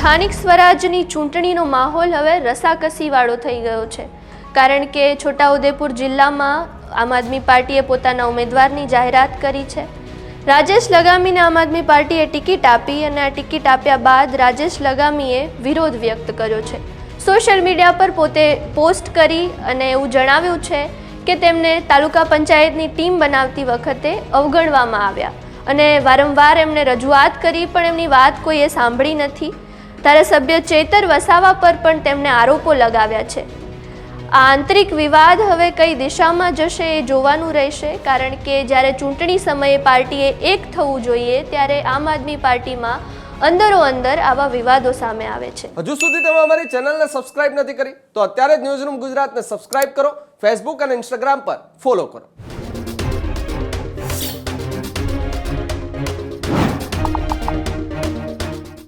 સ્થાનિક સ્વરાજની ચૂંટણીનો માહોલ હવે રસાકસીવાળો થઈ ગયો છે, કારણ કે છોટાઉદેપુર જિલ્લામાં આમ આદમી પાર્ટીએ પોતાના ઉમેદવારની જાહેરાત કરી છે. રાજેશ લગામીને આમ આદમી પાર્ટીએ ટિકિટ આપી અને આ ટિકિટ આપ્યા બાદ રાજેશ લગામીએ વિરોધ વ્યક્ત કર્યો છે. સોશિયલ મીડિયા પર પોતે પોસ્ટ કરી અને એવું જણાવ્યું છે કે તેમને તાલુકા પંચાયતની ટીમ બનાવતી વખતે અવગણવામાં આવ્યા અને વારંવાર એમણે રજૂઆત કરી પણ એમની વાત કોઈએ સાંભળી નથી. ધારાસભ્ય ચેતર વસાવા પર પણ તેમણે આરોપો લગાવ્યા છે. આ આંતરિક વિવાદ હવે કઈ દિશામાં જશે એ જોવાનું રહેશે, કારણ કે જ્યારે ચૂંટણી સમયે પાર્ટીએ એક થવું જોઈએ ત્યારે આમ આદમી પાર્ટીમાં અંદરો અંદર આવા વિવાદો સામે આવે છે. હજુ સુધી તમે અમારી ચેનલને સબસ્ક્રાઇબ નથી કરી તો અત્યારે જ ન્યૂઝરૂમ ગુજરાતને સબસ્ક્રાઇબ કરો, ફેસબુક અને ઇન્સ્ટાગ્રામ પર ફોલો કરો.